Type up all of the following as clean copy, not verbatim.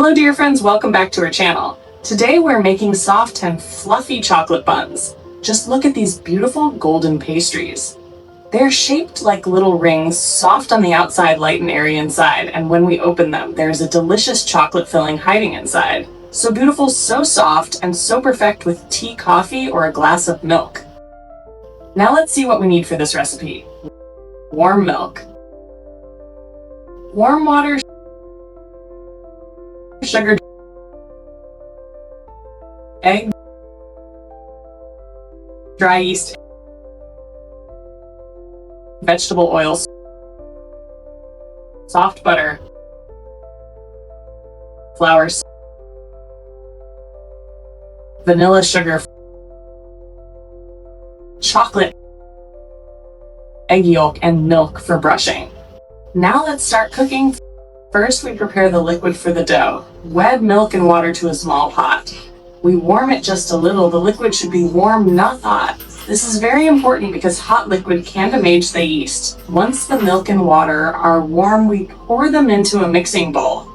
Hello dear friends, welcome back to our channel. Today we're making soft and fluffy chocolate buns. Just look at these beautiful golden pastries. They're shaped like little rings, soft on the outside, light and airy inside, and when we open them, there's a delicious chocolate filling hiding inside. So beautiful, so soft, and so perfect with tea, coffee, or a glass of milk. Now let's see what we need for this recipe. Warm milk. Warm water, sugar, egg, dry yeast, vegetable oils, soft butter, flour, vanilla sugar, chocolate, egg yolk, and milk for brushing. Now let's start cooking. First, we prepare the liquid for the dough. Wet milk and water to a small pot. We warm it just a little. The liquid should be warm, not hot. This is very important because hot liquid can damage the yeast. Once the milk and water are warm, we pour them into a mixing bowl.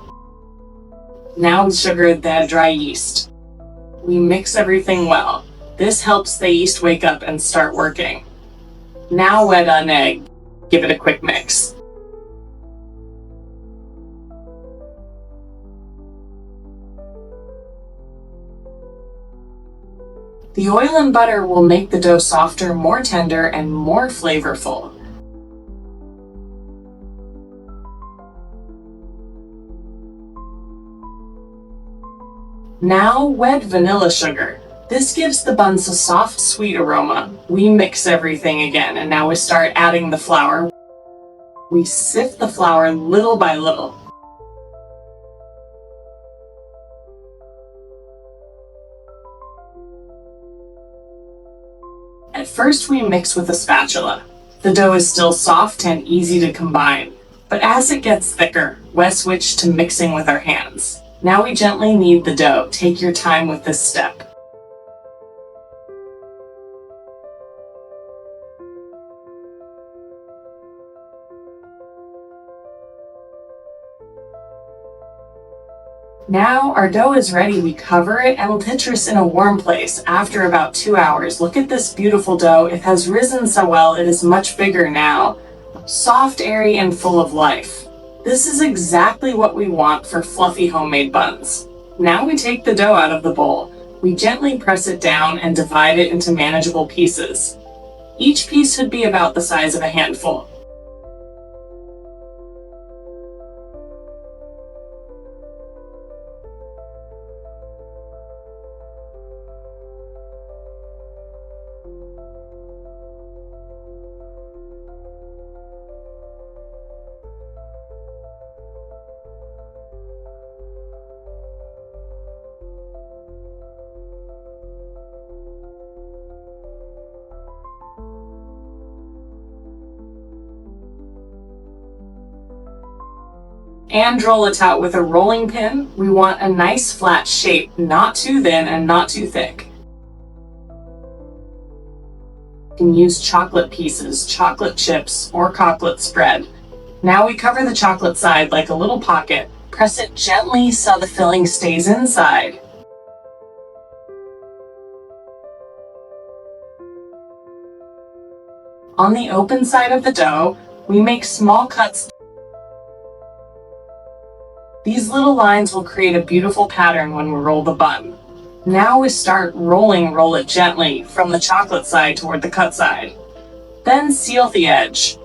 Now sugar, the dry yeast. We mix everything well. This helps the yeast wake up and start working. Now wet an egg. Give it a quick mix. The oil and butter will make the dough softer, more tender, and more flavorful. Now wet vanilla sugar. This gives the buns a soft, sweet aroma. We mix everything again, and now we start adding the flour. We sift the flour little by little. At first we mix with a spatula. The dough is still soft and easy to combine, but as it gets thicker, we switch to mixing with our hands. Now we gently knead the dough. Take your time with this step. Now our dough is ready. We cover it and pitch this in a warm place after about 2 hours. Look at this beautiful dough. It has risen so well. It is much bigger now. Soft, airy, and full of life. This is exactly what we want for fluffy homemade buns. Now we take the dough out of the bowl. We gently press it down and divide it into manageable pieces. Each piece should be about the size of a handful. And roll it out with a rolling pin. We want a nice flat shape, not too thin and not too thick. You can use chocolate pieces, chocolate chips, or chocolate spread. Now we cover the chocolate side like a little pocket. Press it gently so the filling stays inside. On the open side of the dough, we make small cuts. These little lines will create a beautiful pattern when we roll the bun. Now we start rolling, roll it gently from the chocolate side toward the cut side. Then seal the edge.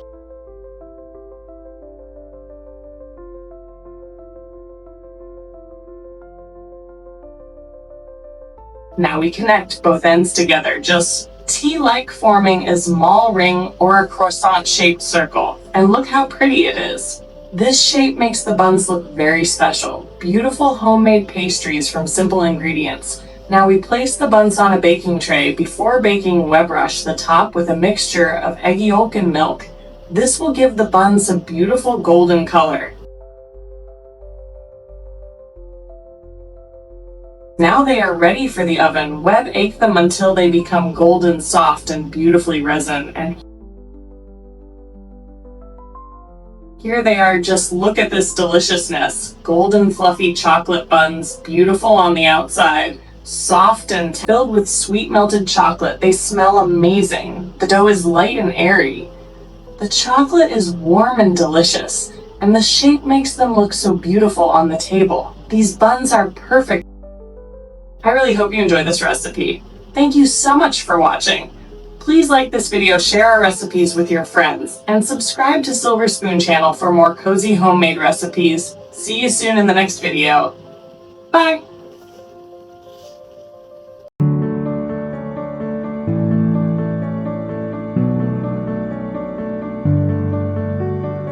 Now we connect both ends together, just tea-like, forming a small ring or a croissant-shaped circle. And look how pretty it is. This shape makes the buns look very special. Beautiful homemade pastries from simple ingredients. Now we place the buns on a baking tray. Before baking, wet brush the top with a mixture of egg yolk and milk. This will give the buns a beautiful golden color. Now they are ready for the oven. Wet bake them until they become golden soft and beautifully resin. And Here they are, just look at this deliciousness. Golden fluffy chocolate buns, beautiful on the outside, soft and filled with sweet melted chocolate. They smell amazing. The dough is light and airy. The chocolate is warm and delicious, and the shape makes them look so beautiful on the table. These buns are perfect. I really hope you enjoyed this recipe. Thank you so much for watching. Please like this video, share our recipes with your friends, and subscribe to Silver Spoon channel for more cozy homemade recipes. See you soon in the next video. Bye!